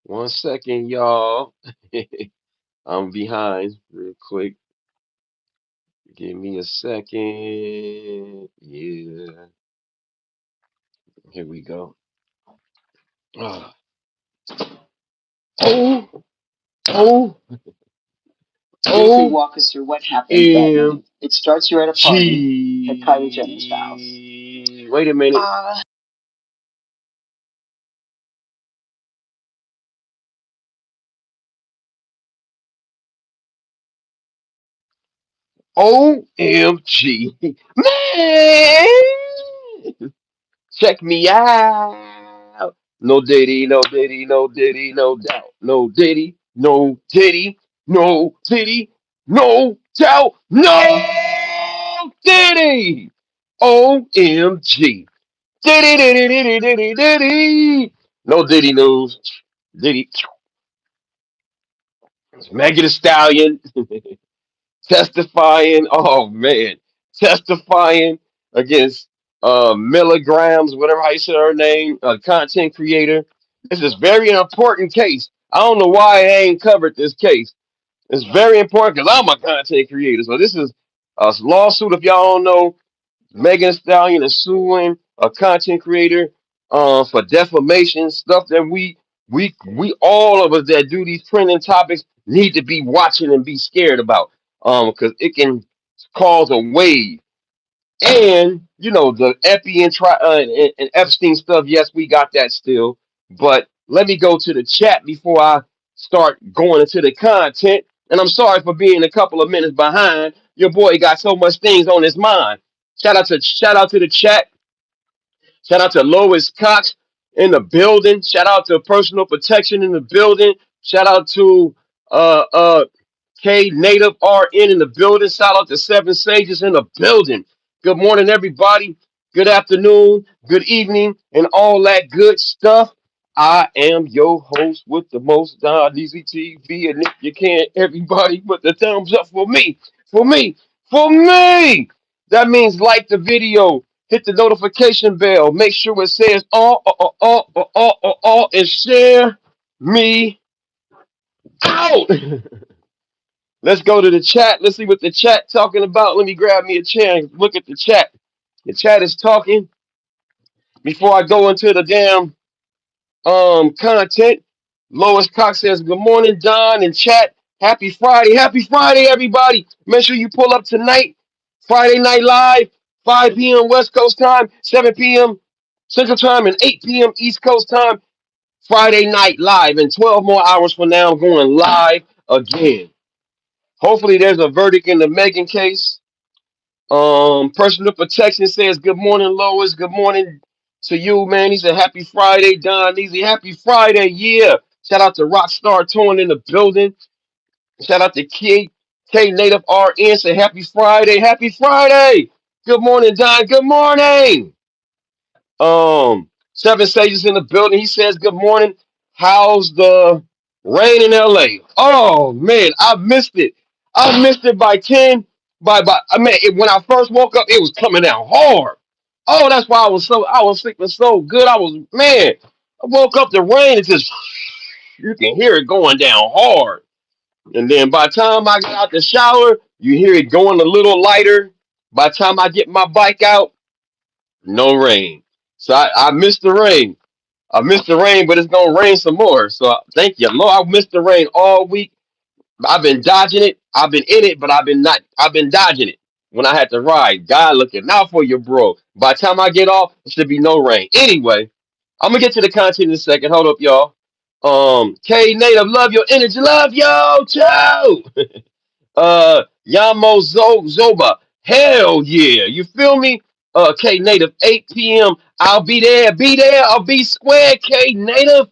One second, y'all. I'm behind real quick. Give me a second. Yeah, here we go. Ah. Oh, oh, Briefly oh, walk us through what happened that M night. It starts you're at a party at Kylie Jenner's house. G. Wait a minute. OMG. Man! Check me out. No Diddy, no Diddy, no Diddy, no doubt. No Diddy, no Diddy, no Diddy, no doubt. No Diddy. OMG. Diddy, diddy, diddy, diddy, diddy. No Diddy news. Diddy. Megan Thee Stallion. Testifying. Oh man, testifying against milligrams, whatever how you say her name, content creator. This is very important case. I don't know why I ain't covered this case. It's very important because I'm a content creator. So this is a lawsuit. If y'all don't know, Megan Thee Stallion is suing a content creator for defamation, stuff that we all of us that do these trending topics need to be watching and be scared about because it can cause a wave. And you know the Epi and Epstein stuff. Yes, we got that still. But let me go to the chat before I start going into the content. And I'm sorry for being a couple of minutes behind. Your boy got so much things on his mind. Shout out to the chat. Shout out to Lois Cox in the building. Shout out to Personal Protection in the building. Shout out to uh uh K Native RN in the building. Shout out to Seven Sages in the building. Good morning, everybody. Good afternoon, good evening, and all that good stuff. I am your host with the most, Don Easy TV. And if you can't, everybody put the thumbs up for me, for me, for me. That means like the video, hit the notification bell, make sure it says all, and share me out. Let's go to the chat. Let's see what the chat talking about. Let me grab me a chair and look at the chat. The chat is talking before I go into the damn content. Lois Cox says, "Good morning, Don," and chat. Happy Friday. Happy Friday, everybody. Make sure you pull up tonight. Friday Night Live, 5 p.m. West Coast time, 7 p.m. Central Time, and 8 p.m. East Coast time. Friday Night Live. And 12 more hours from now, I'm going live again. Hopefully, there's a verdict in the Megan case. Personal Protection says, "Good morning, Lois. Good morning to you, man." He said, "Happy Friday, Don Easy. Happy Friday, yeah." Shout out to Rockstar Torn in the building. Shout out to K Native RN. Say, "Happy Friday. Happy Friday. Good morning, Don. Good morning." Seven Sages in the building. He says, "Good morning. How's the rain in LA?" Oh man, I missed it. I missed it by 10. By I mean, when I first woke up, it was coming down hard. Oh, that's why I was sleeping so good. I was man. I woke up, the rain. It's just you can hear it going down hard. And then by the time I get out the shower, you hear it going a little lighter. By the time I get my bike out, no rain. So I missed the rain. I missed the rain, but it's gonna rain some more. So thank you, Lord. I missed the rain all week. I've been dodging it. I've been in it, but I've been not. I've been dodging it when I had to ride. God looking out for you, bro. By the time I get off, it should be no rain. Anyway, I'm gonna get to the content in a second. Hold up, y'all. K Native, love your energy, love yo, Joe. Zoba. Hell yeah. You feel me? K Native, 8 p.m. I'll be there. Be there. I'll be square, K Native.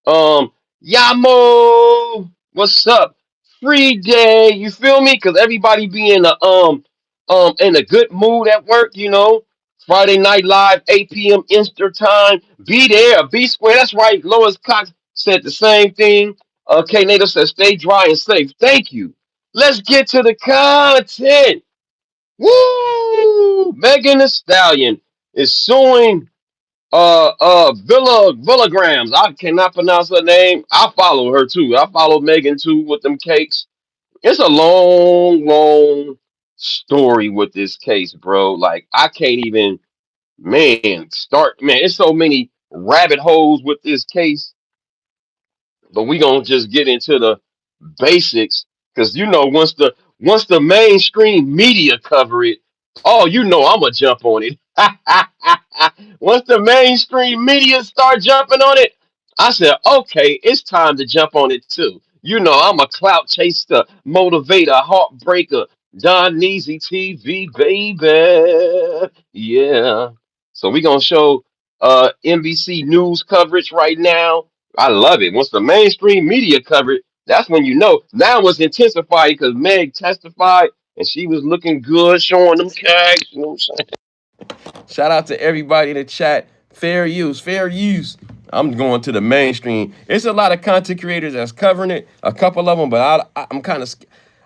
Um, Yamo. What's up? Free day. You feel me? Cause everybody be in a good mood at work, you know. Friday night live, 8 p.m. Eastern time. Be there, be square. That's right. Lois Cox said the same thing. K Native said stay dry and safe. Thank you. Let's get to the content. Woo! Megan Thee Stallion is suing Villagrams. I cannot pronounce her name. I follow her too. I follow Megan too with them cakes. It's a long story with this case, bro. Like I can't even, man, start, man. It's so many rabbit holes with this case, but we gonna just get into the basics because once the mainstream media cover it, oh, I'm gonna jump on it. Once the mainstream media start jumping on it, I said, okay, it's time to jump on it too. I'm a clout chaser, motivator, heartbreaker, Don Neasy TV, baby. Yeah. So we gonna show NBC News coverage right now. I love it. Once the mainstream media cover it, that's when now it's intensified because Meg testified and she was looking good, showing them cags. You know what I'm saying? Shout out to everybody in the chat. Fair use, fair use. I'm going to the mainstream. It's a lot of content creators that's covering it, a couple of them, but I'm kind of,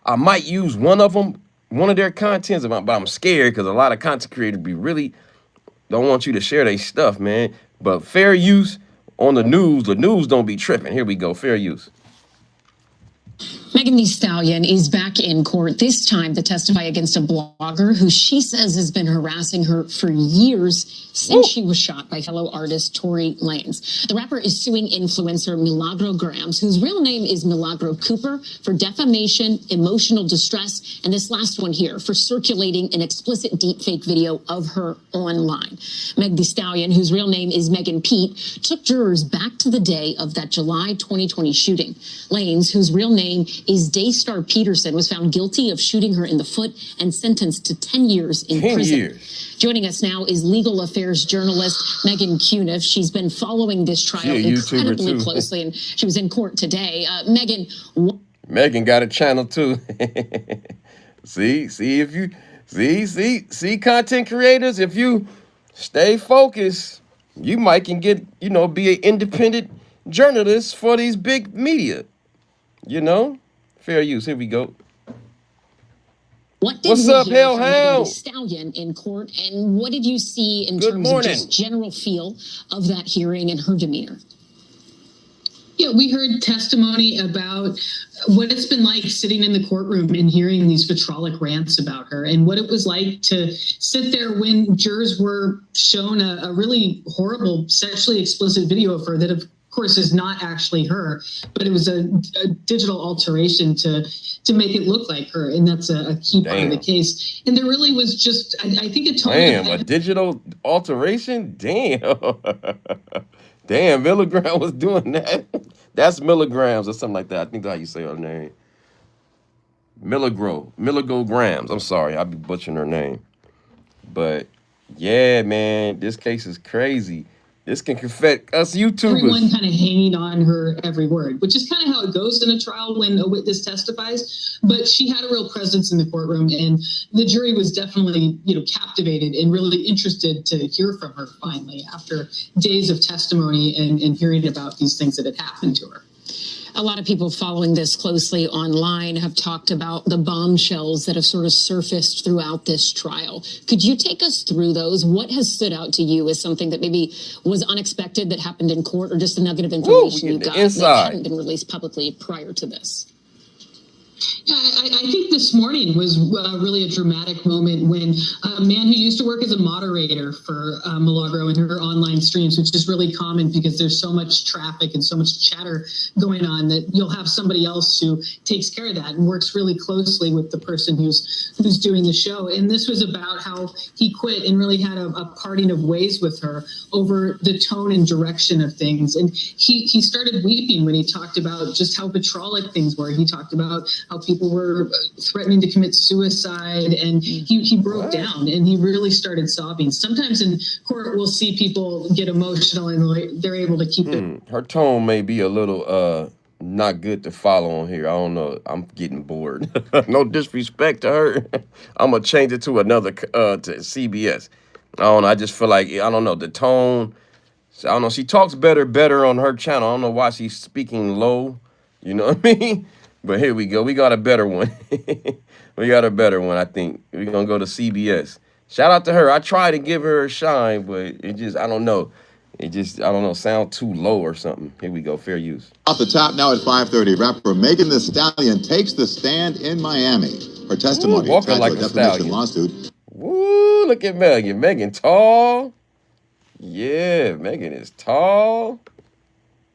I might use one of them, one of their contents, but I'm scared because a lot of content creators be really don't want you to share their stuff, man. But fair use on the news don't be tripping. Here we go, fair use. Megan Thee Stallion is back in court, this time to testify against a blogger who she says has been harassing her for years since she was shot by fellow artist Tory Lanez. The rapper is suing influencer Milagro Grams, whose real name is Milagro Cooper, for defamation, emotional distress, and this last one here for circulating an explicit deepfake video of her online. Meg Thee Stallion, whose real name is Megan Pete, took jurors back to the day of that July 2020 shooting. Lanez, whose real name is Daystar Peterson, was found guilty of shooting her in the foot and sentenced to 10 years in prison. Joining us now is legal affairs journalist Megan Cuniff. She's been following this trial incredibly closely, and she was in court today. Megan got a channel too. see content creators, if you stay focused, you might can get, be an independent journalist for these big media. Fair use. Here we go. What's up, Hellhound? Stallion in court, and what did you see in terms of just general feel of that hearing and her demeanor? Yeah, we heard testimony about what it's been like sitting in the courtroom and hearing these vitriolic rants about her, and what it was like to sit there when jurors were shown a really horrible sexually explicit video of her that, of course, is not actually her, but it was a digital alteration to make it look like her, and that's a key part of the case. And there really was just, I think, a tone. A digital alteration? Damn. Damn, Milligram was doing that. That's milligrams or something like that. I think that's how you say her name. Milligograms. I'm sorry, I'll be butchering her name. But yeah, man, this case is crazy. This can affect us YouTubers. Everyone kind of hanging on her every word, which is kind of how it goes in a trial when a witness testifies. But she had a real presence in the courtroom, and the jury was definitely, captivated and really interested to hear from her finally after days of testimony and hearing about these things that had happened to her. A lot of people following this closely online have talked about the bombshells that have sort of surfaced throughout this trial. Could you take us through those? What has stood out to you as something that maybe was unexpected that happened in court, or just a nugget of information you got that hadn't been released publicly prior to this? Yeah, I think this morning was really a dramatic moment when a man who used to work as a moderator for Milagro and her online streams, which is really common because there's so much traffic and so much chatter going on, that you'll have somebody else who takes care of that and works really closely with the person who's doing the show. And this was about how he quit and really had a parting of ways with her over the tone and direction of things. And he started weeping when he talked about just how vitriolic things were. He talked about how people were threatening to commit suicide, and he broke down and he really started sobbing. Sometimes in court, we'll see people get emotional and they're able to keep it. Her tone may be a little not good to follow on here. I don't know. I'm getting bored. No disrespect to her. I'm gonna change it to another to CBS. I don't know. I just feel like, I don't know, the tone. I don't know. She talks better on her channel. I don't know why she's speaking low. You know what I mean? But here we go. We got a better one. We got a better one, I think. We're going to go to CBS. Shout out to her. I tried to give her a shine, but it just, I don't know. It just, I don't know, sound too low or something. Here we go, fair use. Off the top now at 5:30, rapper Megan Thee Stallion takes the stand in Miami. Her testimony Walking tied like to a a defamation stallion. lawsuit. Woo, look at Megan. Megan tall. Yeah, Megan is tall.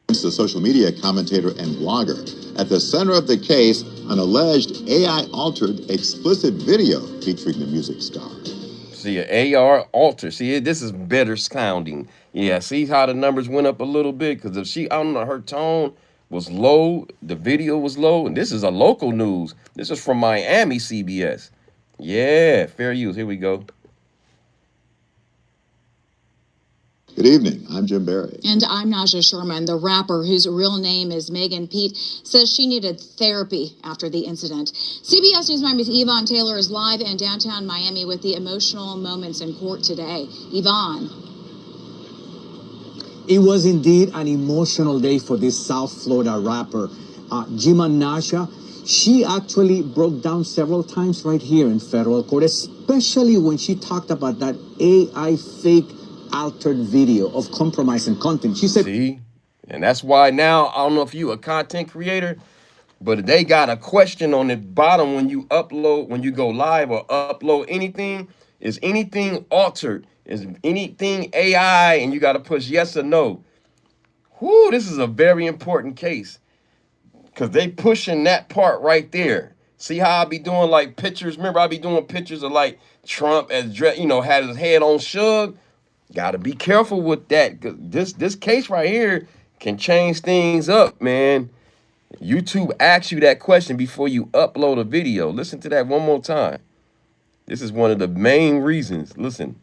The social media commentator and blogger. At the center of the case, an alleged AI-altered explicit video featuring the music star. See, an AR alter. See, this is better sounding. Yeah, see how the numbers went up a little bit? Because if she, I don't know, her tone was low, the video was low, and this is a local news. This is from Miami CBS. Yeah, fair use. Here we go. Good evening, I'm Jim Barry. And I'm Naja Sherman. The rapper, whose real name is Megan Pete, says she needed therapy after the incident. CBS News Miami's Yvonne Taylor is live in downtown Miami with the emotional moments in court today. Yvonne. It was indeed an emotional day for this South Florida rapper, Jim and Naja. She actually broke down several times right here in federal court, especially when she talked about that AI fake altered video of compromising content. She said, see, and that's why now, I don't know if you a content creator, but they got a question on the bottom when you upload, when you go live or upload anything. Is anything altered? Is anything AI? And you got to push yes or no. Whoo, this is a very important case because they pushing that part right there. See how I be doing like pictures? Remember, I be doing pictures of like Trump as, you know, had his head on Suge. Got to be careful with that. This case right here can change things up, man. YouTube asks you that question before you upload a video. Listen to that one more time. This is one of the main reasons. Listen.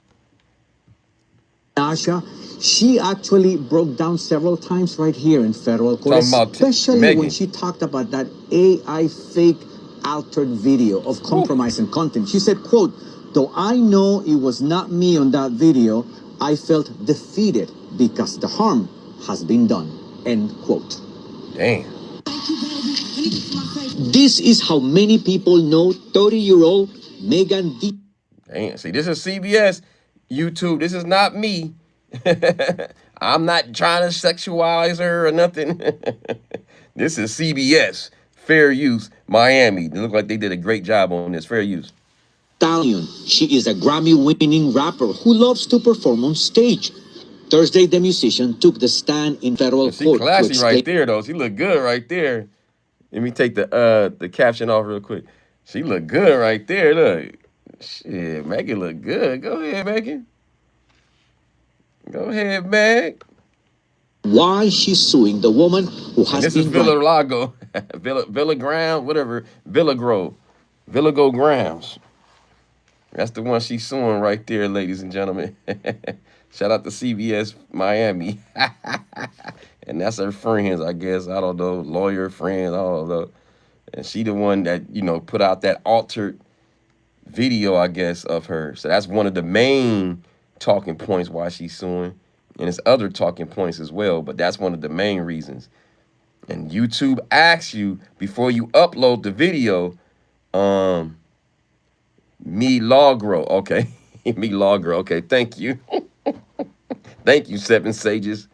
Naja, she actually broke down several times right here in federal court, especially when she talked about that AI fake altered video of compromising content. She said, quote, "Though I know it was not me on that video, I felt defeated because the harm has been done," end quote. Damn. This is how many people know 30-year-old Megan Thee. Damn. See, this is CBS, YouTube. This is not me. I'm not trying to sexualize her or nothing. This is CBS, fair use, Miami. They look like they did a great job on this, fair use. Stallion. She is a Grammy-winning rapper who loves to perform on stage. Thursday, the musician took the stand in federal She court. classy right there, though. She look good right there. Let me take the caption off real quick. She look good right there. Look, shit, Megan look good. Go ahead, Megan. Go ahead, Meg. Why she's suing the woman who has this been. This is Villa Lago, Villa Graham, whatever, Villa Grove, Villa Go Grams. That's the one she's suing right there, ladies and gentlemen. Shout out to CBS Miami. And that's her friends, I guess. I don't know, lawyer friends, I don't know. And she the one that, you know, put out that altered video, I guess, of her. So that's one of the main talking points why she's suing. And there's other talking points as well, but that's one of the main reasons. And YouTube asks you before you upload the video, me Logro, okay. Me Logro, okay, thank you. Thank you, Seven Sages.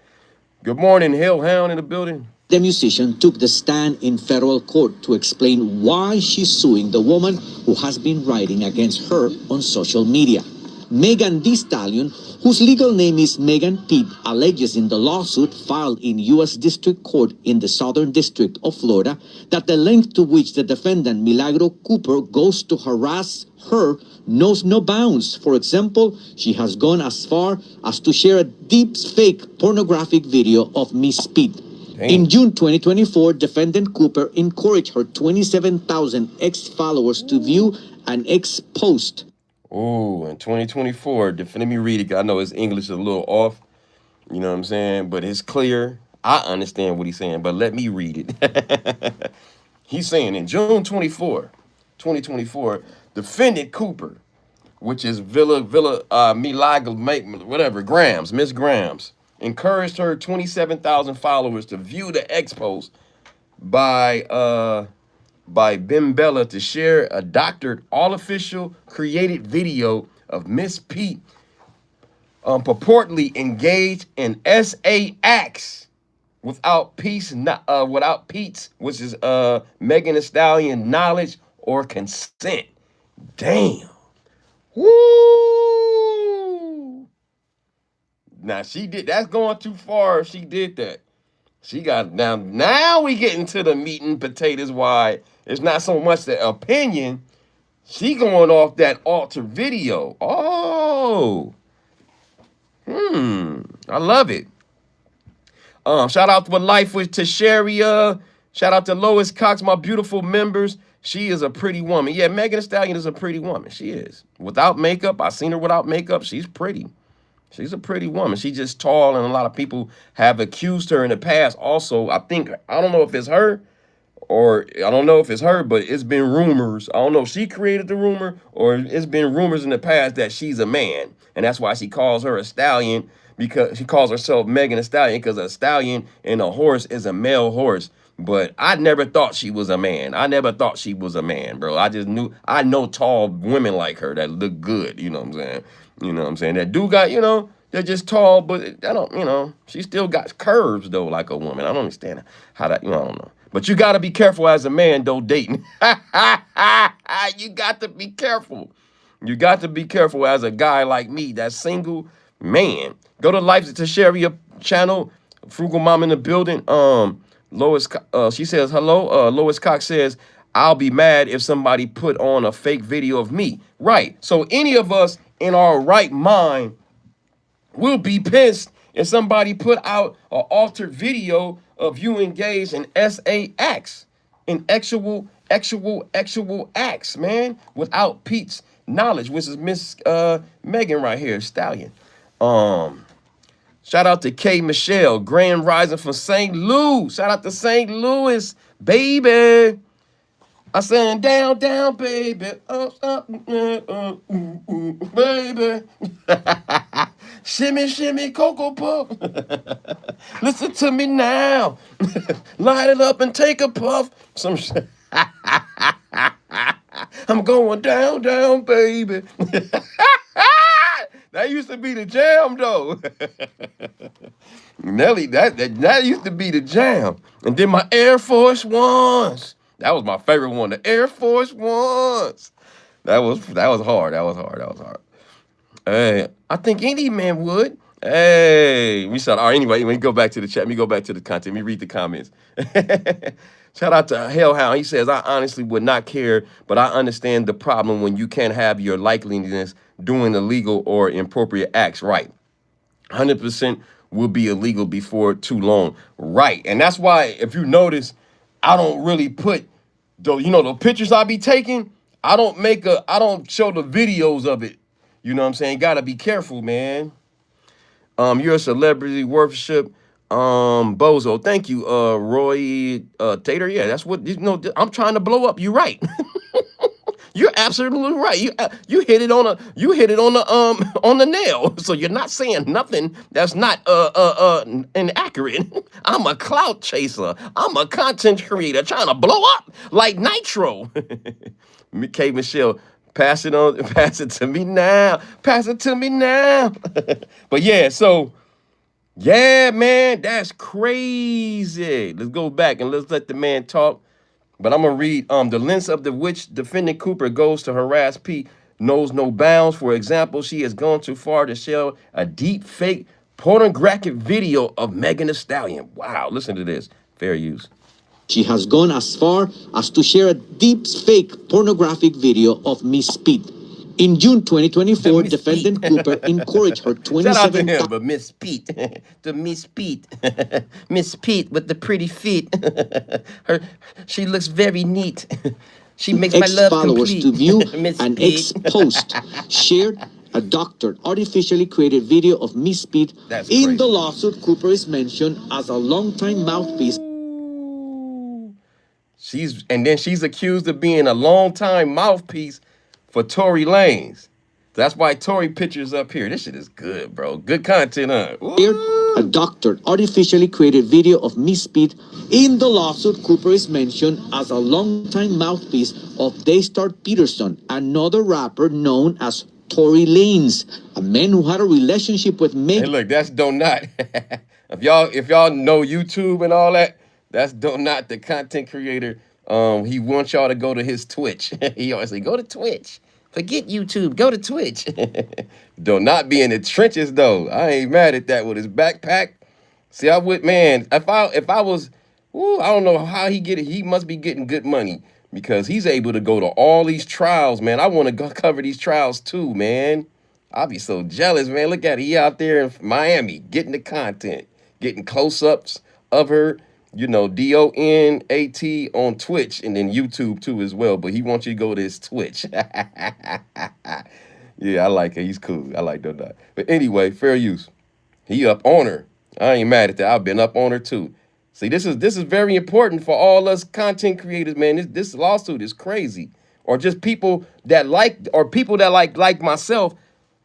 Good morning, Hellhound in the building. The musician took the stand in federal court to explain why she's suing the woman who has been writing against her on social media. Megan Thee Stallion, whose legal name is Megan Pete, alleges in the lawsuit filed in U.S. District Court in the Southern District of Florida that the length to which the defendant, Milagro Cooper, goes to harass her knows no bounds. For example, she has gone as far as to share a deep fake pornographic video of Miss Pete. Damn. In June 2024, defendant Cooper encouraged her 27,000 ex-followers to view an ex-post. Oh, in 2024, let me read it. I know his English is a little off, you know what I'm saying? But it's clear. I understand what he's saying, but let me read it. He's saying in June 2024, defendant Cooper, which is Milaga, whatever, Grams, Miss Grams, encouraged her 27,000 followers to view the ex-post by Bimbella to share a doctored, all-official created video of Miss Pete purportedly engaged in SA acts without Pete's, which is Megan Thee Stallion knowledge or consent. Damn. Woo. Now she did. That's going too far. If she did that. She got now we get into the meat and potatoes. Why it's not so much the opinion. She going off that altered video. Oh. I love it. Shout out to Life with Tasharia. Shout out to Lois Cox, my beautiful members. She is a pretty woman. Yeah, Megan Thee Stallion is a pretty woman. She is. Without makeup, I seen her without makeup. She's pretty. She's a pretty woman. She's just tall, and a lot of people have accused her in the past. Also, I don't know if it's her, but it's been rumors. I don't know if she created the rumor or it's been rumors in the past that she's a man. And that's why she calls her a stallion, because she calls herself Megan Thee Stallion, because a stallion and a horse is a male horse. But I never thought she was a man. I never thought she was a man, bro. I know tall women like her that look good. You know what I'm saying? You know what I'm saying? That dude got, they're just tall, but I don't, she still got curves though, like a woman. I don't understand how that, I don't know. But you got to be careful as a man, though, dating. You got to be careful. You got to be careful as a guy like me, that single man. Go to Life to Share Your channel. Frugal Mom in the building. Lois, she says, hello. Lois Cox says, I'll be mad if somebody put on a fake video of me. Right. So any of us in our right mind will be pissed if somebody put out an altered video of you engaged in SA acts, in actual acts, man, without Pete's knowledge, which is Miss Megan right here, Stallion. Shout out to K. Michelle, Grand Rising from St. Louis. Shout out to St. Louis, baby. I said down, baby, up, baby. Shimmy, Cocoa Puff. Listen to me now. Light it up and take a puff. Some shit. I'm going down, baby. That used to be the jam, though. Nelly, that used to be the jam. And then my Air Force Ones. That was my favorite one, the Air Force Ones. That was hard. That was hard. Hey, I think any man would. Hey, we saw. All right, anyway, let me go back to the chat. Let me go back to the content. Let me read the comments. Shout out to Hellhound. He says, I honestly would not care, but I understand the problem when you can't have your likeliness doing illegal or inappropriate acts. Right. 100% will be illegal before too long. Right. And that's why, if you notice, I don't really put the pictures I be taking. I don't show the videos of it. You know what I'm saying? Gotta be careful, man. You're a celebrity worship. Bozo. Thank you, Roy Tater. Yeah, that's what I'm trying to blow up. You're right. You're absolutely right. You hit it on the nail. So you're not saying nothing that's not inaccurate. I'm a clout chaser. I'm a content creator trying to blow up like Nitro. K. Michelle, pass it to me now. But yeah, so yeah, man, that's crazy. Let's go back and let's let the man talk. But I'm going to read, the lengths of which defendant Cooper goes to harass Pete knows no bounds. For example, she has gone too far to share a deep fake pornographic video of Megan Thee Stallion. Wow, listen to this. Fair use. She has gone as far as to share a deep fake pornographic video of Miss Pete. In June 2024, defendant Cooper encouraged her 27... Shout out to him, but Miss Pete. The Miss Pete. Miss Pete with the pretty feet. She looks very neat. She makes my love followers complete. To view Miss an Pete. ex-post shared a doctored, artificially created video of Miss Pete. That's in crazy. the lawsuit, Cooper is mentioned as a longtime mouthpiece. She's accused of being a longtime mouthpiece for Tory Lanez. That's why Tory pictures up here. This shit is good, bro. Good content, huh? A doctored, artificially created video of Miss Pete. In the lawsuit, Cooper is mentioned as a longtime mouthpiece of Daystar Peterson, another rapper known as Tory Lanez, a man who had a relationship with Megan. Hey, look, that's Donut. if y'all know YouTube and all that, that's Donut, the content creator. He wants y'all to go to his Twitch. He always say, go to Twitch. Forget YouTube, go to Twitch. Donut be in the trenches though. I ain't mad at that with his backpack. See, I would, man, if I was, I don't know how he get it. He must be getting good money because he's able to go to all these trials, man. I want to go cover these trials too, man. I'll be so jealous, man. Look at it. He out there in Miami getting the content, getting close-ups of her, DONAT on Twitch and then YouTube too as well. But he wants you to go to his Twitch. Yeah, I like it. He's cool. I like that. But anyway, fair use. He up on her. I ain't mad at that. I've been up on her too. See, this is very important for all us content creators, man. This lawsuit is crazy. Or just people that like myself,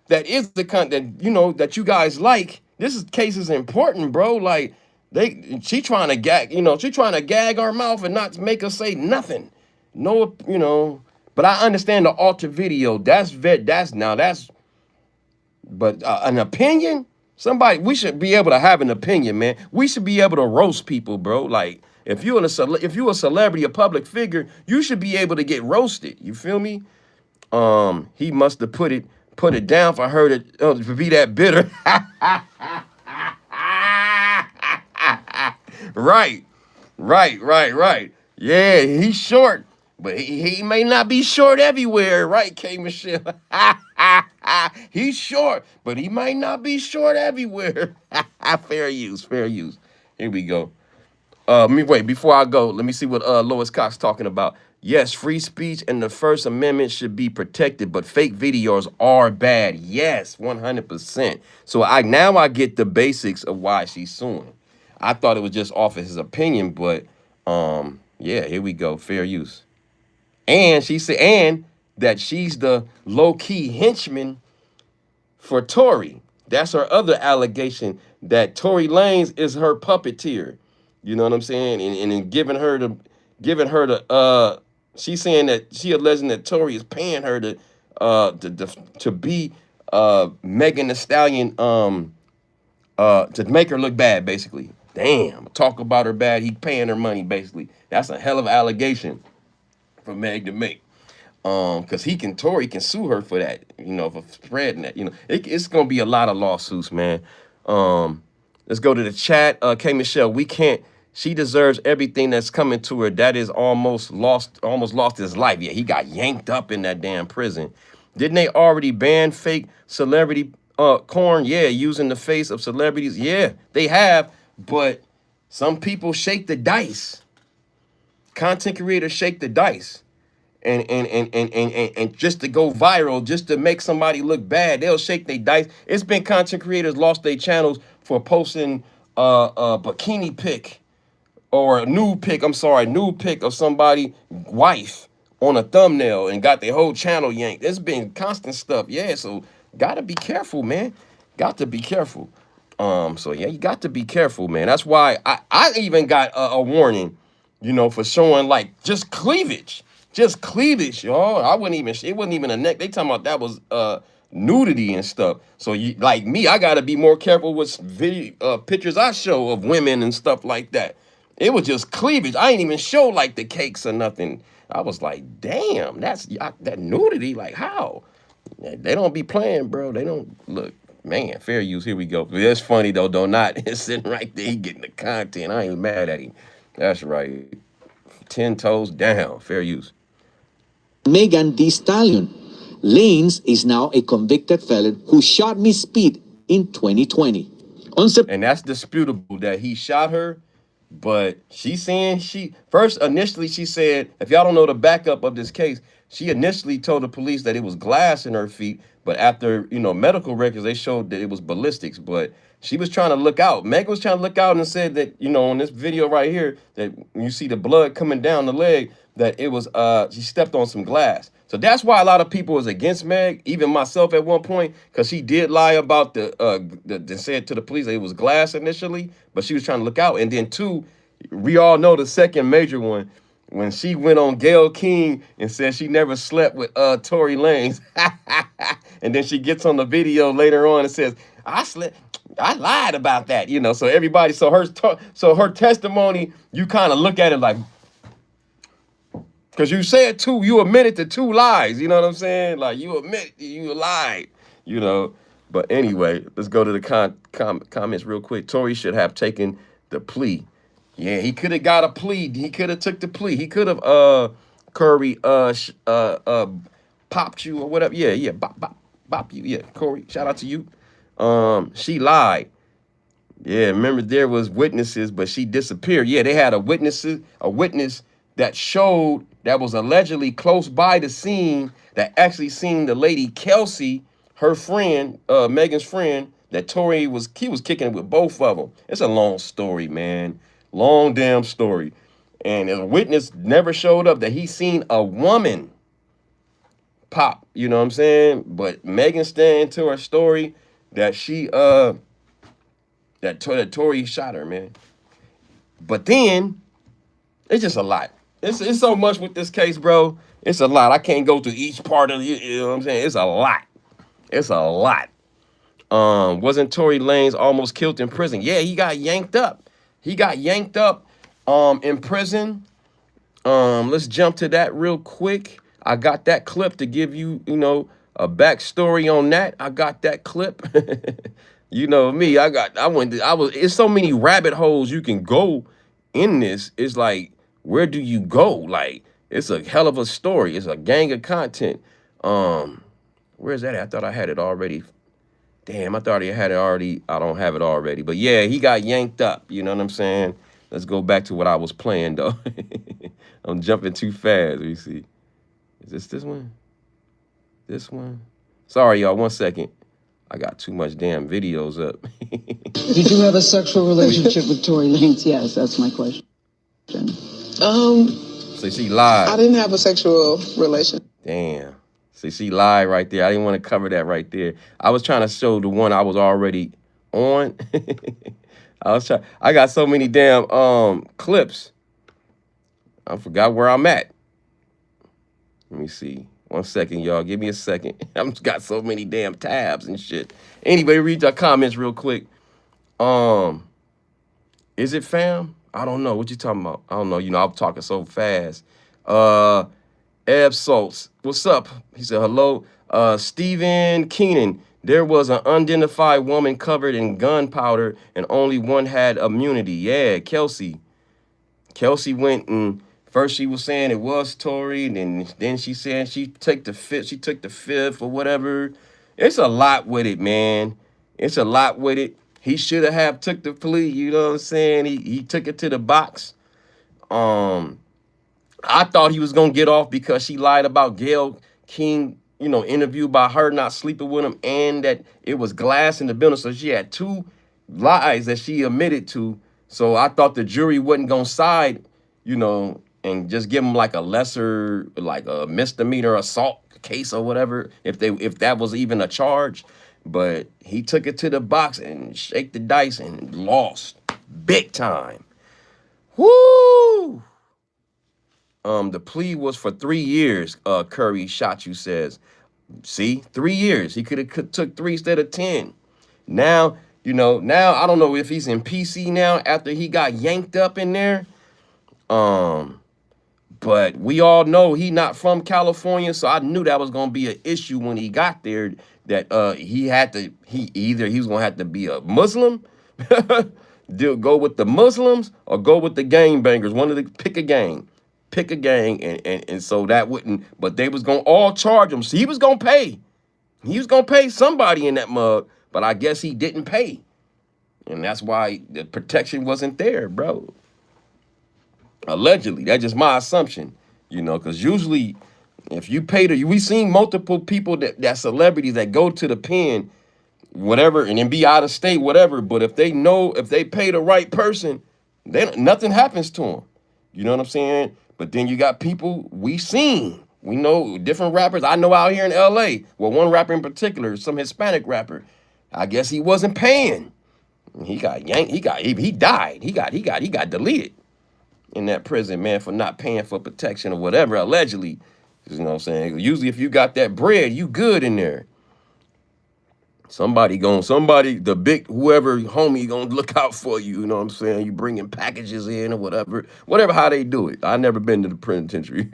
that is the content, that you guys like. This case is important, bro. Like she trying to gag our mouth and not make us say nothing. No, but I understand the alter video. But an opinion? We should be able to have an opinion, man. We should be able to roast people, bro. Like, if you're a celebrity, a public figure, you should be able to get roasted. You feel me? He must have put it down for her to be that bitter. Right. Right. Yeah, he's short, but he may not be short everywhere, right, K. Michelle? He's short, but he might not be short everywhere. Fair use. Here we go. Before I go, let me see what Lois Cox talking about. Yes, free speech and the First Amendment should be protected, but fake videos are bad. Yes, 100%. So I get the basics of why she's suing. I thought it was just off of his opinion, but yeah, here we go. Fair use. And she said, that she's the low-key henchman for Tory. That's her other allegation, that Tory Lanez is her puppeteer. You know what I'm saying? And giving her the she's saying that she alleging that Tory is paying her to be Megan Thee Stallion to make her look bad, basically. Damn, talk about her bad. He paying her money, basically. That's a hell of an allegation for Meg to make. Because Tory can sue her for that, for spreading that. It's gonna be a lot of lawsuits, man. Let's go to the chat. K. Michelle, she deserves everything that's coming to her. That is almost lost his life. Yeah, he got yanked up in that damn prison. Didn't they already ban fake celebrity corn? Yeah, using the face of celebrities. Yeah, they have, but some people shake the dice. Content creators shake the dice. And just to go viral, just to make somebody look bad, they'll shake their dice. It's been content creators lost their channels for posting a bikini pic or a nude pic of somebody wife on a thumbnail and got their whole channel yanked. It's been constant stuff. Yeah, so gotta be careful, man. Got to be careful. So yeah, you got to be careful, man. That's why I even got a warning, for showing like just cleavage. Just cleavage, y'all. It wasn't even a neck. They talking about that was nudity and stuff. So you, like me, I gotta be more careful with video pictures I show of women and stuff like that. It was just cleavage. I ain't even show like the cakes or nothing. I was like, damn, that nudity. Like how? They don't be playing, bro. They don't look. Man, fair use. Here we go. It's funny though. Not sitting right there. He getting the content. I ain't mad at him. That's right. 10 toes down. Fair use. Megan Thee Stallion. Lanez is now a convicted felon who shot Miss Speed in 2020. And that's disputable that he shot her, but she's saying initially she said, if y'all don't know the backup of this case, she initially told the police that it was glass in her feet, but after, medical records, they showed that it was ballistics, but she was trying to look out. Meg was trying to look out and said that, on this video right here, that when you see the blood coming down the leg, that it was, she stepped on some glass. So that's why a lot of people was against Meg, even myself at one point, because she did lie about the said to the police that it was glass initially, but she was trying to look out. And then two, we all know the second major one when she went on Gayle King and said she never slept with Tory Lanez. And then she gets on the video later on and says, I lied about that, you know. So everybody, so her testimony, you kind of look at it like, because you said you admitted to 2 lies, you know what I'm saying? Like, you admit you lied, you know. But anyway, let's go to the comments real quick. Tory should have taken the plea. Yeah, he could have got a plea. He could have took the plea. He could have Curry popped you or whatever. Yeah, bop you. Yeah, Corey, shout out to you. She lied. Yeah, remember there was witnesses, but she disappeared. Yeah, they had a witness that showed that was allegedly close by the scene that actually seen the lady Kelsey, her friend, Megan's friend, that Tory was kicking it with both of them. It's a long story, man. Long damn story. And a witness never showed up that he seen a woman pop, you know what I'm saying? But Megan stand to her story that she that Tory shot her, man. But then it's just a lot. It's so much with this case, bro. It's a lot. I can't go through each part of it, you know what I'm saying? It's a lot. It's a lot. Wasn't Tory Lanez almost killed in prison? Yeah, he got yanked up. He got yanked up in prison. Let's jump to that real quick. I got that clip to give you, you know, a backstory on that. I got that clip. You know me. It's so many rabbit holes you can go in this. It's like, where do you go? Like, it's a hell of a story. It's a gang of content. Where's that at? I thought I had it already. Damn, I thought I had it already. I don't have it already. But yeah, he got yanked up. You know what I'm saying? Let's go back to what I was playing, though. I'm jumping too fast. Let me see. Is this one? This one? Sorry, y'all. 1 second. I got too much damn videos up. Did you have a sexual relationship with Tory Lanez? Yes, that's my question. So she lied. I didn't have a sexual relationship. Damn. See, she lied right there. I didn't want to cover that right there. I was trying to show the one I was already on. I got so many damn clips. I forgot where I'm at. Let me see. 1 second, y'all. Give me a second. I've got so many damn tabs and shit. Anyway, read your comments real quick. Is it fam? I don't know. What you talking about? I don't know. You know, I'm talking so fast. Eb Salts, what's up? He said, hello. Stephen Keenan, there was an unidentified woman covered in gunpowder and only one had immunity. Yeah, Kelsey. Kelsey went and first she was saying it was Tory, and then she said she took the fifth or whatever. It's a lot with it, man. It's a lot with it. He should have took the plea, you know what I'm saying? He took it to the box. I thought he was gonna get off because she lied about Gayle King, you know, interview about her not sleeping with him and that it was glass in the building. So she had 2 lies that she admitted to. So I thought the jury wasn't gonna side, you know, and just give him like a lesser, like a misdemeanor assault case or whatever, if that was even a charge. But he took it to the box and shake the dice and lost big time. Woo! The plea was for 3 years, Curry shot you says. See, 3 years. He could have took 3 instead of 10. Now, you know, now I don't know if he's in PC now after he got yanked up in there. But we all know he not from California, so I knew that was gonna be an issue when he got there. That he was gonna have to be a Muslim, go with the Muslims or go with the gangbangers. One of the pick a gang, and so that wouldn't. But they was gonna all charge him. So he was gonna pay. He was gonna pay somebody in that mug, but I guess he didn't pay, and that's why the protection wasn't there, bro. Allegedly, that's just my assumption, you know, because usually if you pay we seen multiple people that celebrities that go to the pen, whatever, and then be out of state, whatever. But if they pay the right person, then nothing happens to them. You know what I'm saying? But then you got people we know different rappers. I know out here in LA, well, one rapper in particular, some Hispanic rapper. I guess he wasn't paying. He got yanked. He died. He got deleted. in that prison, man, for not paying for protection or whatever, allegedly. You know what I'm saying? Usually if you got that bread, you good in there. Somebody, the big, whoever homie gonna look out for you, you know what I'm saying? You bringing packages in or whatever how they do it. I never been to the penitentiary.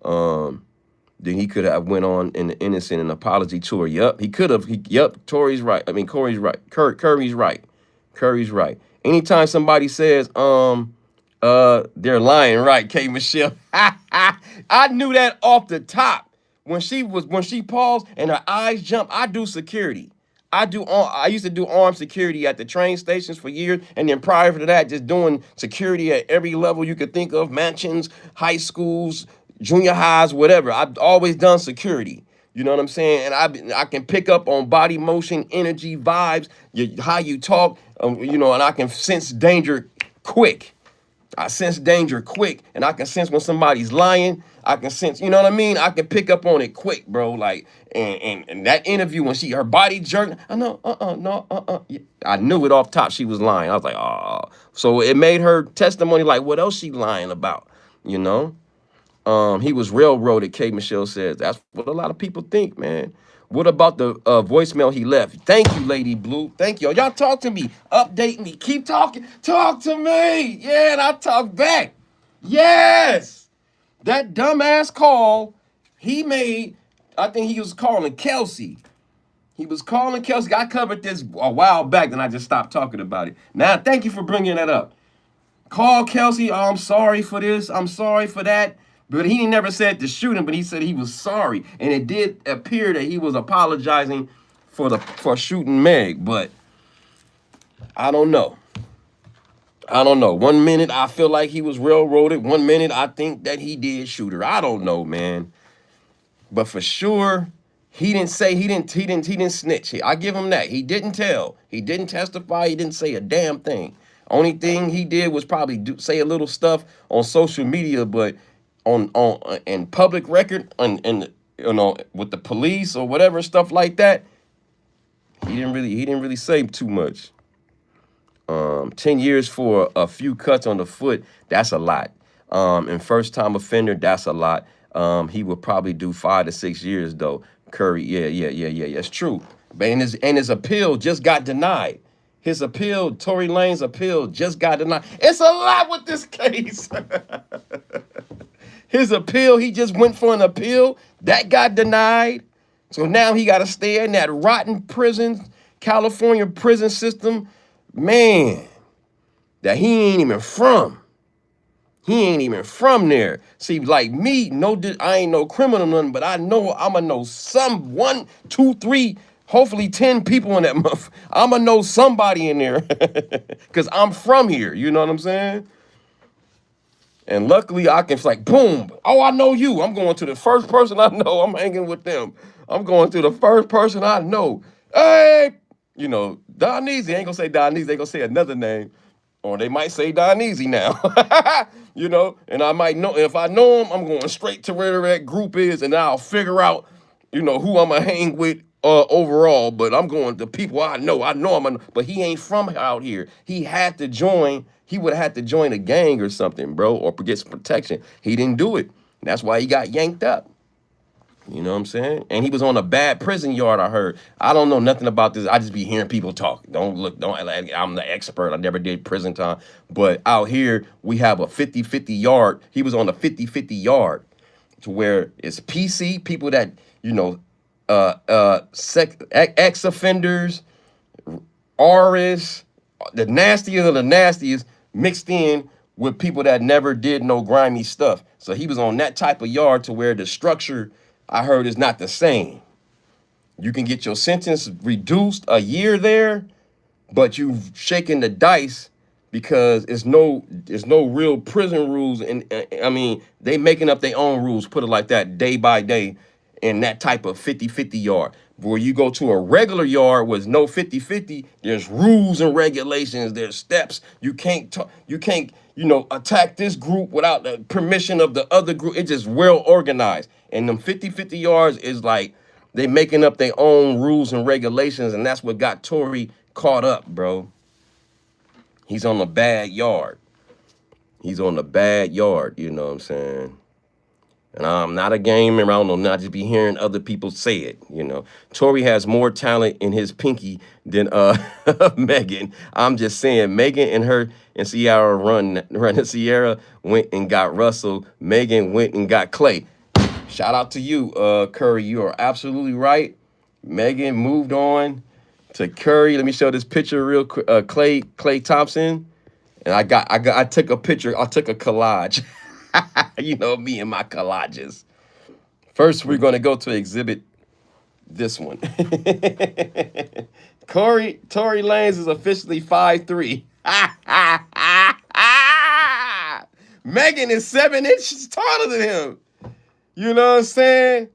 Then he could have went on in the innocent an apology tour. Yup, he could have. Tory's right. I mean, Corey's right. Curry's right. Curry's right. Anytime somebody says, they're lying, right, K. Michelle? I knew that off the top. When she paused and her eyes jumped, I do security. I used to do armed security at the train stations for years, and then prior to that, just doing security at every level you could think of, mansions, high schools, junior highs, whatever. I've always done security. You know what I'm saying? And I can pick up on body motion, energy, vibes, how you talk, and I can sense danger quick. I sense danger quick, and I can sense when somebody's lying. I can sense, you know what I mean? I can pick up on it quick, bro. Like, and that interview when her body jerked, I know, no. Yeah, I knew it off top she was lying. I was like, oh. So it made her testimony like, what else she lying about, you know? He was railroaded, K. Michelle says. That's what a lot of people think, man. What about the voicemail he left? Thank you, Lady Blue. Thank you. Y'all talk to me. Update me. Keep talking. Talk to me. Yeah, and I talk back. Yes. That dumbass call he made, I think he was calling Kelsey. He was calling Kelsey. I covered this a while back, and I just stopped talking about it. Now, thank you for bringing that up. Call Kelsey. Oh, I'm sorry for this. I'm sorry for that. But he never said to shoot him, but he said he was sorry. And it did appear that he was apologizing for shooting Meg. But I don't know. 1 minute I feel like he was railroaded. 1 minute I think that he did shoot her. I don't know, man. But for sure, he didn't snitch. I give him that. He didn't tell. He didn't testify. He didn't say a damn thing. Only thing he did was probably say a little stuff on social media, but on in public record and with the police or whatever stuff like that, he didn't really say too much. 10 years for a few cuts on the foot, that's a lot. And first time offender, that's a lot. He would probably do 5 to 6 years though. Curry, yeah, that's true. But his appeal just got denied. His appeal, Tory Lanez appeal, just got denied. It's a lot with this case. His appeal, he just went for an appeal. That got denied. So now he got to stay in that rotten prison, California prison system. Man, that he ain't even from. He ain't even from there. See, like me, I ain't no criminal nothing, but I know I'ma know some 1, 2, 3, hopefully 10 people in that month. I'ma know somebody in there because I'm from here. You know what I'm saying? And luckily I can like, boom. Oh, I know you. I'm going to the first person I know. I'm hanging with them. I'm going to the first person I know. Hey, Donese. They ain't gonna say Donese. They gonna say another name. Or they might say Donese now. And I might know, if I know him, I'm going straight to where that group is, and I'll figure out, who I'm going to hang with overall. But I'm going to people I know him, but he ain't from out here. He had to join, he would have had to join a gang or something, bro, or get some protection. He didn't do it. That's why he got yanked up. You know what I'm saying? And he was on a bad prison yard, I heard. I don't know nothing about this. I just be hearing people talk. Don't like I'm the expert. I never did prison time. But out here, we have a 50-50 yard. He was on a 50-50 yard to where it's PC, people that, ex-offenders, artists, the nastiest of the nastiest mixed in with people that never did no grimy stuff. So he was on that type of yard to where the structure, I heard, is not the same. You can get your sentence reduced a year there, but you've shaken the dice because there's no real prison rules. And I mean, they making up their own rules, put it like that, day by day in that type of 50-50 yard. Where you go to a regular yard with no 50-50, there's rules and regulations, there's steps. You can't attack this group without the permission of the other group. It's just well organized. And them 50-50 yards is like they making up their own rules and regulations, and that's what got Tory caught up, bro. He's on a bad yard. He's on the bad yard, you know what I'm saying? And I'm not a gamer. I don't know, not just be hearing other people say it, you know. Tory has more talent in his pinky than Megan. I'm just saying, Megan and her and Sierra run. Sierra went and got Russell. Megan went and got Clay. Shout out to you, Curry. You are absolutely right. Megan moved on to Curry. Let me show this picture real quick. Clay Thompson. And I took a picture. I took a collage. You know me and my collages. First, we're going to go to exhibit this one. Tory Lanez is officially 5'3". Megan is 7 inches taller than him. You know what I'm saying?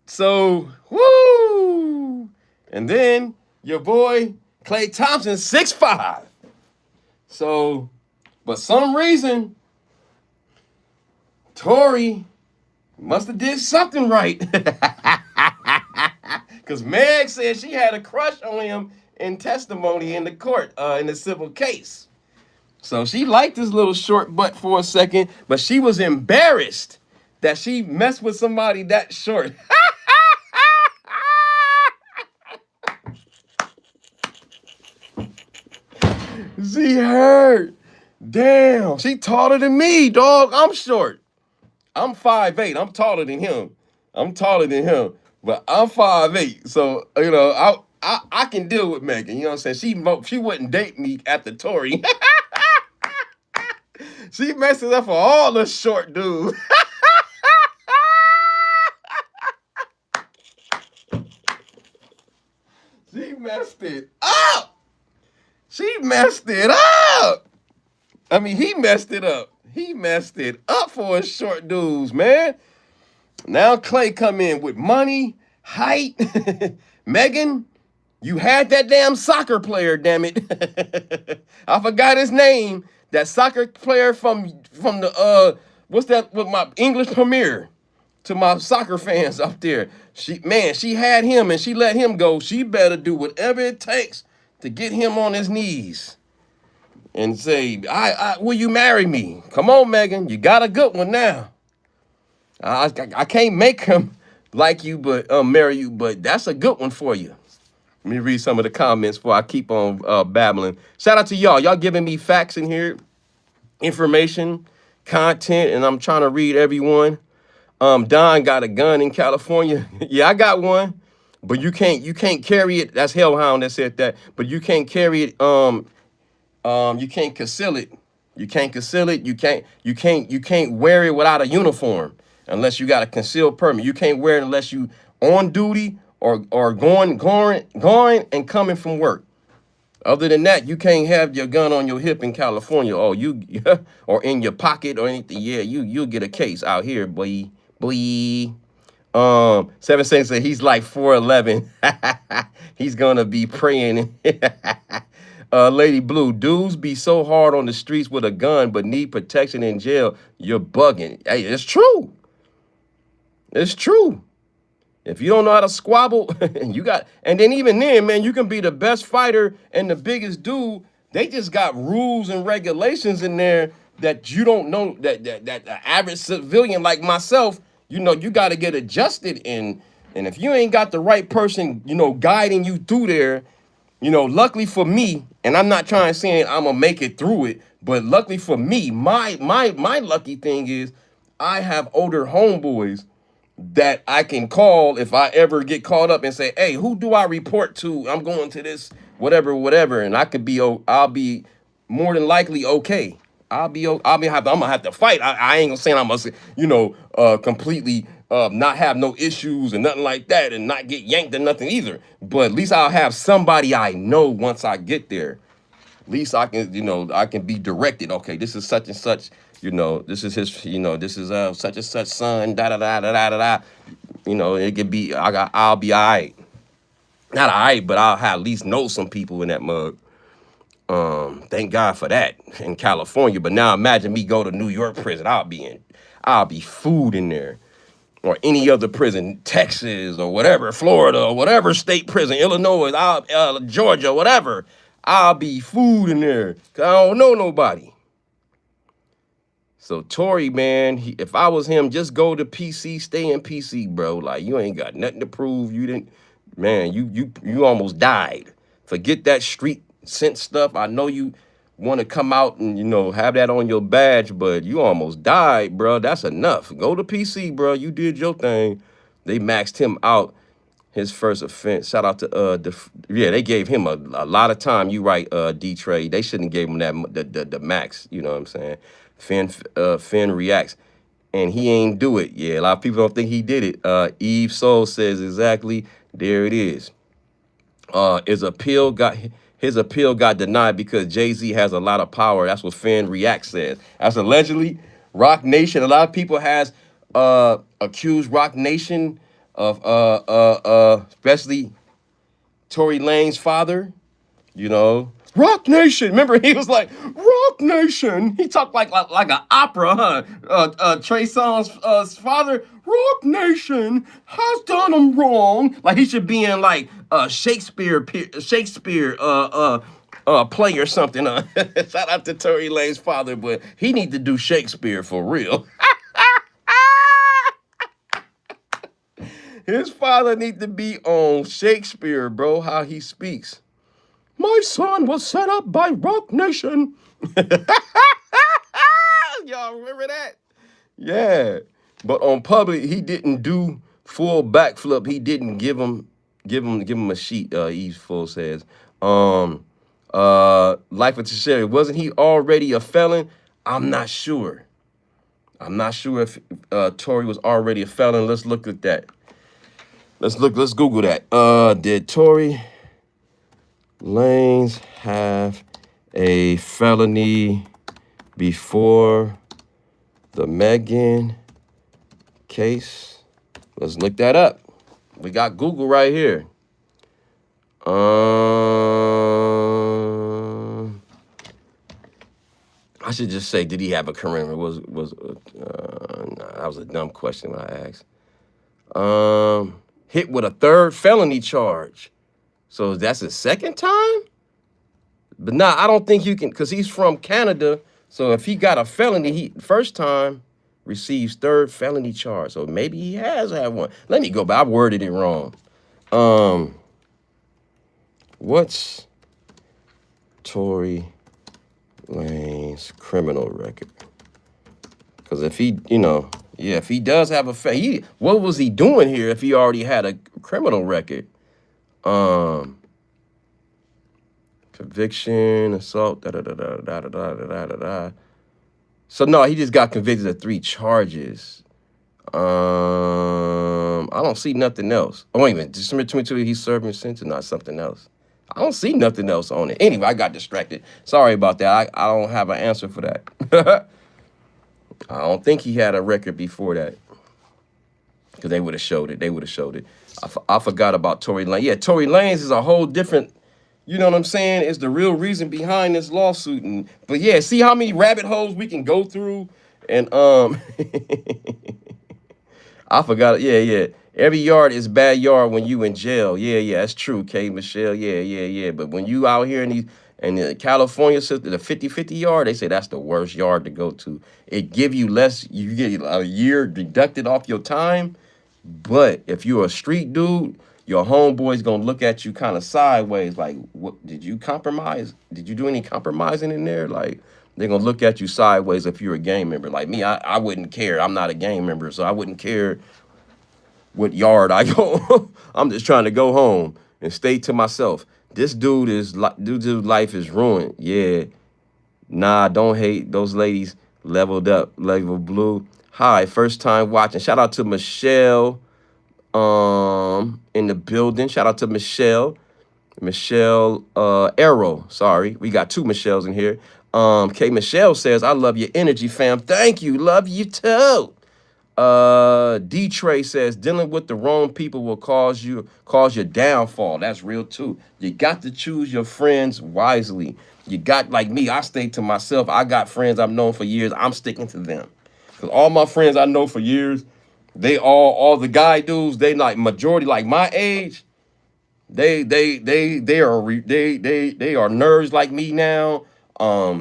So, woo! And then your boy Clay Thompson, 6'5". So, but some reason, Tory must have did something right. Because Meg said she had a crush on him in testimony in the court, in the civil case. So she liked his little short butt for a second, but she was embarrassed that she messed with somebody that short. She hurt. Damn, she taller than me, dog. I'm short. I'm 5'8". I'm taller than him. But I'm 5'8". So, you know, I can deal with Megan. You know what I'm saying? She wouldn't date me after Tory. She messes up for all the short dudes. She messed it up. She messed it up. I mean, he messed it up. He messed it up for his short dudes, man. Now Clay come in with money, height. Megan, you had that damn soccer player, damn it. I forgot his name. That soccer player from the what's that with my English Premier, to my soccer fans up there. She had him and she let him go. She better do whatever it takes to get him on his knees and say, will you marry me? Come on, Megan. You got a good one now. I can't make him like you, but marry you, but that's a good one for you. Let me read some of the comments before I keep on babbling. Shout out to y'all. Y'all giving me facts in here, information, content, and I'm trying to read everyone. Don got a gun in California. Yeah, I got one, but you can't carry it. That's Hellhound that said that. But you can't carry it. You can't conceal it. You can't conceal it. You can't wear it without a uniform unless you got a concealed permit. You can't wear it unless you on duty or going and coming from work. Other than that, you can't have your gun on your hip in California. Oh, or in your pocket or anything. Yeah, you'll get a case out here, boy. 7 Saints said he's like 4'11". He's gonna be praying. Lady Blue, dudes be so hard on the streets with a gun, but need protection in jail. You're bugging. Hey, it's true. It's true. If you don't know how to squabble, and then even then, man, you can be the best fighter and the biggest dude. They just got rules and regulations in there that you don't know, that the average civilian like myself, you know, you got to get adjusted in. And if you ain't got the right person, you know, guiding you through there, you know, luckily for me, and I'm not trying to say I'm gonna make it through it, but luckily for me, my lucky thing is I have older homeboys that I can call if I ever get caught up and say, hey, who do I report to? I'm going to this, whatever. And I'll be more than likely okay. I'm gonna have to fight. I ain't gonna say I'm gonna, you know, completely not have no issues and nothing like that and not get yanked or nothing either. But at least I'll have somebody I know once I get there. At least I can, you know, I can be directed. Okay, this is such and such, you know, this is his, you know, this is such and such son, da. You know, it could be, I'll be all right. Not all right, but I'll have at least know some people in that mug. Thank God for that in California. But now imagine me go to New York prison. I'll be food in there. Or any other prison, Texas or whatever, Florida or whatever state prison, Illinois, Georgia, whatever. I'll be food in there because I don't know nobody. So Tory, man, if I was him, just go to PC, stay in PC, bro. Like you ain't got nothing to prove. You didn't, man. You almost died. Forget that street sense stuff. I know you want to come out and have that on your badge, but you almost died, bro. That's enough. Go to PC, bro. You did your thing. They maxed him out. His first offense. Shout out to yeah, they gave him a lot of time. You right, D Trey. They shouldn't have gave him that the max. You know what I'm saying? Finn reacts, and he ain't do it. Yeah, a lot of people don't think he did it. Eve Soul says exactly. There it is. His appeal got denied because Jay-Z has a lot of power. That's what Finn React says. That's allegedly Rock Nation. A lot of people has accused Rock Nation of especially Tory Lanez father, Rock Nation. Remember, he was like, Rock Nation. He talked like an opera, huh? Trey Songz's father, Rock Nation has done him wrong. Like he should be in like Shakespeare play or something. Shout out to Tory Lanez's father, but he need to do Shakespeare for real. His father need to be on Shakespeare, bro, how he speaks. My son was set up by Rock Nation. Y'all remember that? Yeah. But on public, he didn't do full backflip. He didn't give him a sheet, Eve Full says. Life of Tasheri, wasn't he already a felon? I'm not sure. I'm not sure if Tory was already a felon. Let's look at that. Let's Google that. Did Tory Lanez have a felony before the Megan case? Let's look that up. We got Google right here. I should just say, did he have a criminal? Nah, that was a dumb question when I asked. Hit with a third felony charge. So that's his second time? But nah, I don't think you can, because he's from Canada. So if he got a felony, he first time receives third felony charge. So maybe he has had one. Let me go back. I worded it wrong. What's Tory Lanez's criminal record? Because if he, if he does have a what was he doing here if he already had a criminal record? Conviction, assault, da da da da da da da da da da. So no, he just got convicted of 3 charges. I don't see nothing else. Oh wait a minute, December 22, he's serving a sentence, not something else. I don't see nothing else on it. Anyway, I got distracted. Sorry about that. I don't have an answer for that. I don't think he had a record before that. Because they would have showed it. I forgot about Tory Lanez. Yeah, Tory Lanez is a whole different, you know what I'm saying? It's the real reason behind this lawsuit. But yeah, see how many rabbit holes we can go through? And I forgot. Yeah. Every yard is bad yard when you in jail. Yeah, that's true, K. Michelle. Yeah. But when you out here in the California system, the 50-50 yard, they say that's the worst yard to go to. It give you less, you get a year deducted off your time. But if you're a street dude, your homeboy's gonna look at you kind of sideways, like, what did you compromise? Did you do any compromising in there? Like, they're gonna look at you sideways if you're a gang member. Like me, I wouldn't care. I'm not a gang member, so I wouldn't care what yard I go. I'm just trying to go home and stay to myself. This dude's life is ruined. Yeah. Nah, don't hate. Those ladies leveled up. Level blue. Hi, first time watching. Shout out to Michelle in the building. Shout out to Michelle. Michelle Arrow. Sorry. We got 2 Michelles in here. K Michelle says, I love your energy, fam. Thank you. Love you too. D Trey says, dealing with the wrong people will cause your downfall. That's real too. You got to choose your friends wisely. You got, like me, I stay to myself. I got friends I've known for years. I'm sticking to them. Because all my friends I know for years, they all the guy dudes, they like majority like my age. They are nerds like me now.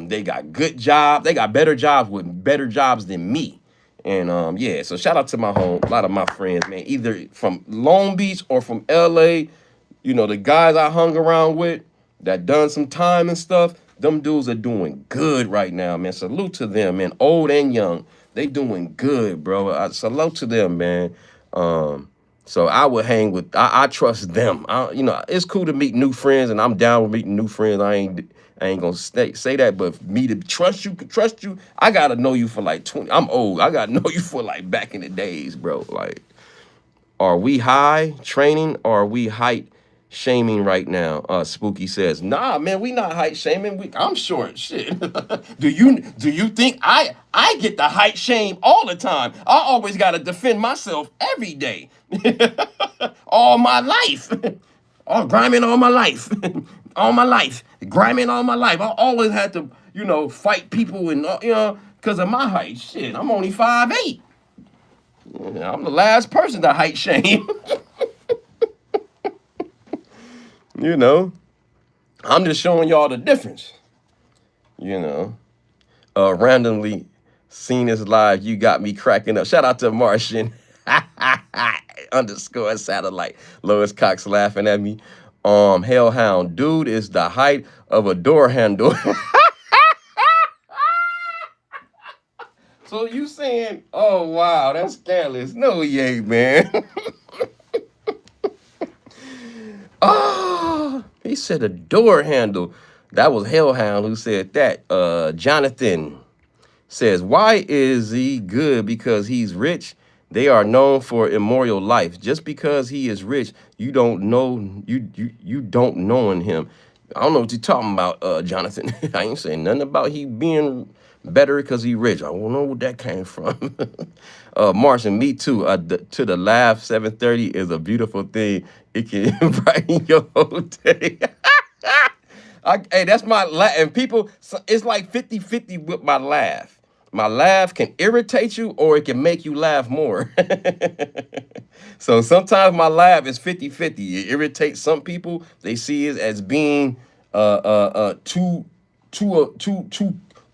They got good jobs. They got better jobs with better jobs than me. And yeah, so shout out to a lot of my friends, man, either from Long Beach or from LA. You know, the guys I hung around with that done some time and stuff, them dudes are doing good right now, man. Salute to them, man. Old and young. They doing good, bro. Salute to them, man. So I would hang with, I trust them. You know, it's cool to meet new friends, and I'm down with meeting new friends. I ain't gonna say that, but for me to trust you, I gotta know you for like 20. I'm old. I gotta know you for like back in the days, bro. Like, are we high training or are we height shaming right now? Spooky says, nah, man, we not height shaming. I'm short. Shit. do you think I get the height shame all the time? I always gotta defend myself every day. All my life. All grinding all my life. All my life. Grinding all my life. I always had to, you know, fight people and because of my height. Shit, I'm only 5'8". I'm the last person to height shame. You know, I'm just showing y'all the difference. You know, randomly seen this live. You got me cracking up. Shout out to Martian _ satellite. Lois Cox laughing at me. Hellhound dude is the height of a door handle. So you saying, oh wow, that's scandalous. No, he ain't, man. Oh, he said a door handle. That was Hellhound who said that. Jonathan says, why is he good? Because he's rich. They are known for immoral life. Just because he is rich, you don't know you don't knowing him. I don't know what you're talking about, Jonathan. I ain't saying nothing about he being better because he rich. I don't know where that came from. Martian, me too. To the laugh, 7:30 is a beautiful thing. It can brighten your whole day. Hey, that's my laugh. And people, it's like 50-50 with my laugh. My laugh can irritate you or it can make you laugh more. So sometimes my laugh is 50-50. It irritates some people. They see it as being too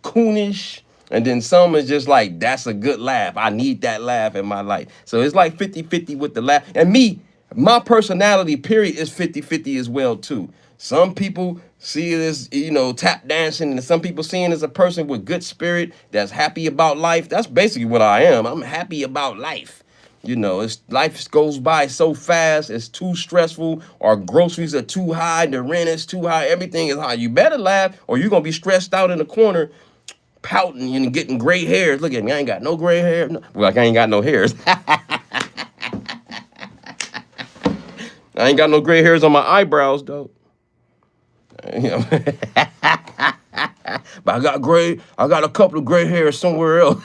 coonish. And then some is just like, that's a good laugh. I need that laugh in my life. So it's like 50-50 with the laugh. And me, my personality, period, is 50-50 as well, too. Some people see it as, you know, tap dancing, and some people seeing as a person with good spirit that's happy about life. That's basically what I am. I'm happy about life. You know, life goes by so fast, it's too stressful, our groceries are too high, the rent is too high, everything is high. You better laugh or you're going to be stressed out in the corner, pouting and getting gray hairs. Look at me, I ain't got no gray hair. No, well, like I ain't got no hairs. I ain't got no gray hairs on my eyebrows, though. You know. But I got a couple of gray hairs somewhere else.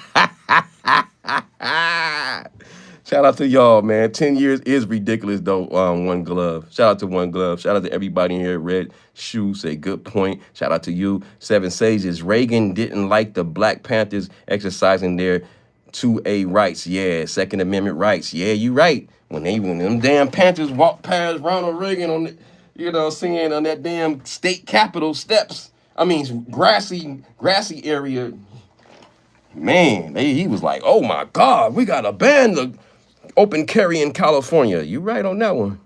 Shout out to y'all, man. 10 years is ridiculous, though. One Glove. Shout out to One Glove. Shout out to everybody in here. Red Shoe say good point. Shout out to you. Seven Sages. Reagan didn't like the Black Panthers exercising their 2A rights. Yeah, Second Amendment rights. Yeah, you right. When them damn Panthers walked past Ronald Reagan on the, you know, seeing on that damn state capitol steps. I mean, grassy area. Man, he was like, oh my God, we got to ban the open carry in California. You right on that one.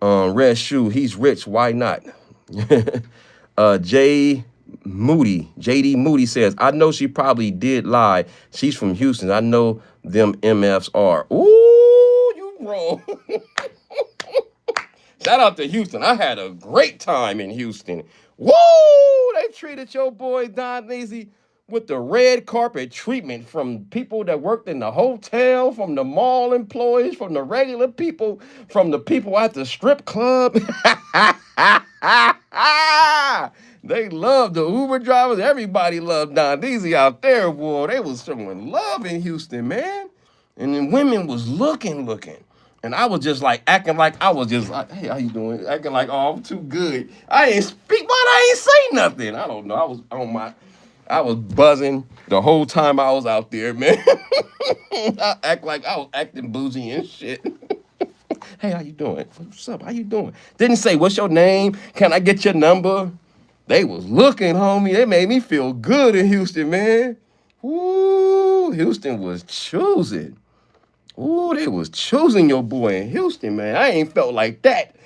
Red Shoe, he's rich. Why not? JD Moody says, I know she probably did lie. She's from Houston. I know them MFs are. Ooh, you wrong. Shout out to Houston. I had a great time in Houston. Woo! They treated your boy Don Lazy with the red carpet treatment from people that worked in the hotel, from the mall employees, from the regular people, from the people at the strip club. They loved the Uber drivers. Everybody loved Don Deasy out there, boy. They was showing love in Houston, man. And then women was looking. And I was just like acting like I was just like, hey, how you doing? Acting like, oh, I'm too good. I ain't speak, but I ain't say nothing. I don't know. I was buzzing the whole time I was out there, man. I act like I was acting bougie and shit. Hey, how you doing? What's up? How you doing? Didn't say, what's your name? Can I get your number? They was looking, homie. They made me feel good in Houston, man. Ooh, Houston was choosing. Ooh, they was choosing your boy in Houston, man. I ain't felt like that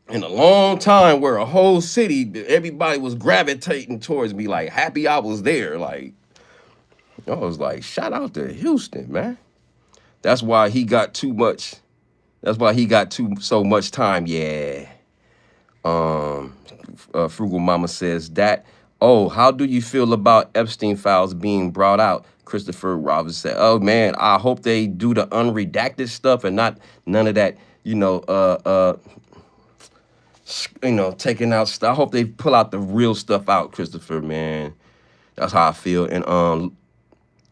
in a long time, where a whole city, everybody was gravitating towards me, like happy I was there. Like, I was like, shout out to Houston, man. That's why he got too much. That's why he got so much time. Yeah. Frugal Mama says that. Oh, how do you feel about Epstein files being brought out? Christopher Roberts said, oh man, I hope they do the unredacted stuff and not none of that, taking out stuff. I hope they pull out the real stuff out, Christopher, man. That's how I feel. And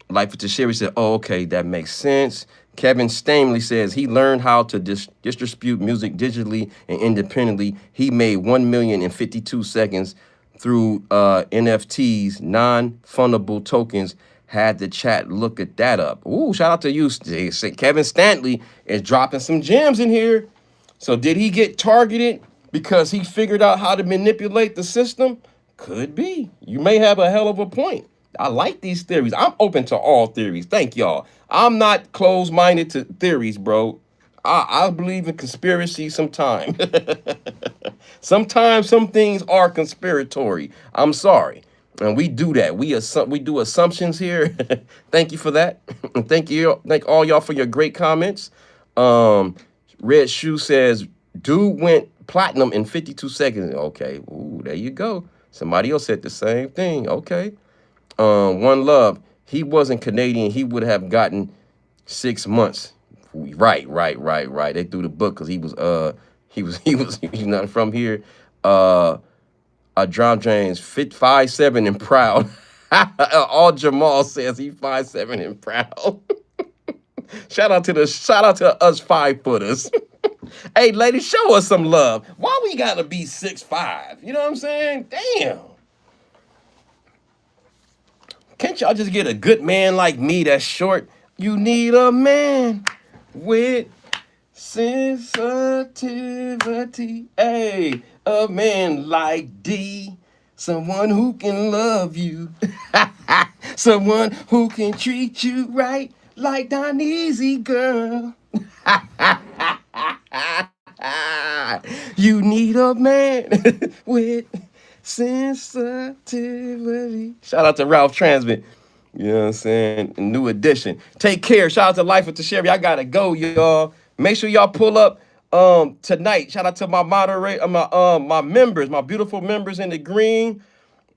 Life with Sherry said, oh, okay, that makes sense. Kevin Stanley says he learned how to distribute music digitally and independently. He made 1 million in 52 seconds through NFTs, non-fundable tokens. Had the chat look at that up. Ooh, shout out to you. Kevin Stanley is dropping some gems in here. So did he get targeted because he figured out how to manipulate the system? Could be. You may have a hell of a point. I like these theories. I'm open to all theories. Thank y'all. I'm not closed-minded to theories, bro. I believe in conspiracy sometimes. Sometimes some things are conspiratory. I'm sorry. And we do that. We do assumptions here. Thank you for that. Thank all y'all for your great comments. Red Shoe says, dude went platinum in 52 seconds. Okay. Ooh, there you go. Somebody else said the same thing. Okay. One Love, he wasn't Canadian. He would have gotten 6 months. Right. They threw the book because he was he's not from here. Drum James, 5'7" and proud. All Jamal says he 5'7" and proud. Shout out to us 5-footers. Hey, ladies, show us some love. Why we gotta be 6'5"? You know what I'm saying? Damn. Can't y'all just get a good man like me that's short? You need a man with sensitivity. Hey, a man like D. Someone who can love you. Someone who can treat you right like Donese girl. You need a man with sensitivity. Shout out to Ralph Transmit. You know what I'm saying? A new edition. Take care. Shout out to Life with the Sherry. I gotta go, y'all. Make sure y'all pull up tonight. Shout out to my moderator, my members, my beautiful members in the green.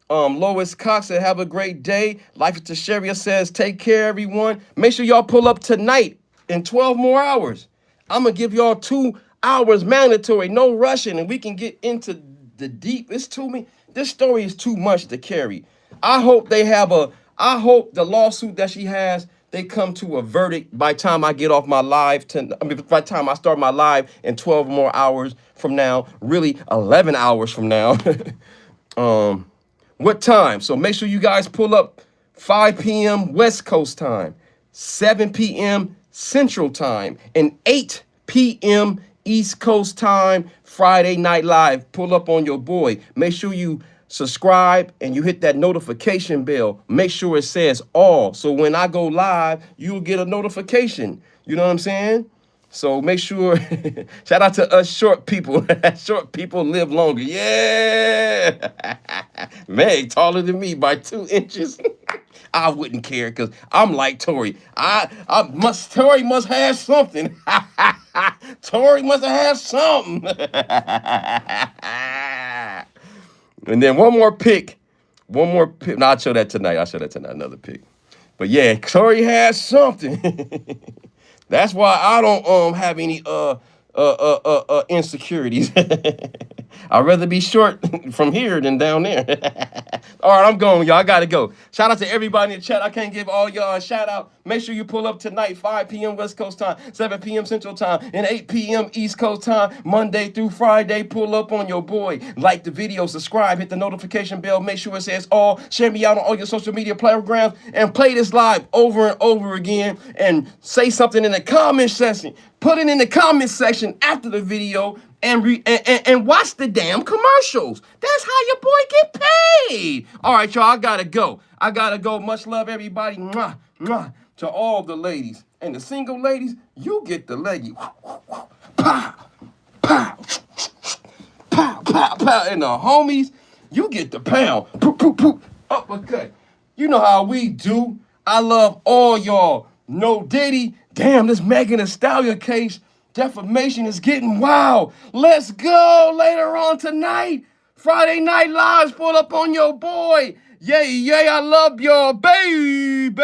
Lois Cox said, have a great day. Life with the Sherry says, take care, everyone. Make sure y'all pull up tonight in 12 more hours. I'm gonna give y'all 2 hours mandatory, no rushing, and we can get into the deep. It's too me. This story is too much to carry. I hope the lawsuit that she has, they come to a verdict by the time I get off my live. By the time I start my live in 12 more hours from now, really 11 hours from now. What time? So make sure you guys pull up 5 p.m. West Coast time, 7 p.m. Central time, and 8 p.m. East Coast time, Friday Night Live. Pull up on your boy. Make sure you subscribe and you hit that notification bell. Make sure it says all. So when I go live, you'll get a notification. You know what I'm saying? So make sure, shout out to us short people. Short people live longer. Yeah. Meg taller than me by 2 inches. I wouldn't care because I'm like Tory. Tory must have something. Tory must have something. And then one more pick. No, I'll show that tonight. Another pick. But yeah, Tory has something. That's why I don't have any insecurities. I'd rather be short from here than down there. All right, I'm going, y'all. I gotta go. Shout out to everybody in the chat. I can't give all y'all a shout out. Make sure you pull up tonight, 5 p.m. West Coast time, 7 p.m. Central time, and 8 p.m. East Coast time, Monday through Friday. Pull up on your boy. Like the video, subscribe, hit the notification bell. Make sure it says all. Share me out on all your social media programs, and play this live over and over again. And say something in the comment section. Put it in the comment section after the video. and watch the damn commercials. That's how your boy get paid. All right, y'all, I gotta go. I gotta go. Much love, everybody. Mwah, mwah. To all the ladies. And the single ladies, you get the leggy. Pow, pow, pow, pow, pow. And the homies, you get the pound. Poop, poop, poop. Uppercut. You know how we do. I love all y'all. No Diddy. Damn, this Megan Thee Stallion case. Defamation is getting wild. Let's go later on tonight. Friday Night Lives pull up on your boy. Yay, yay, I love y'all, baby.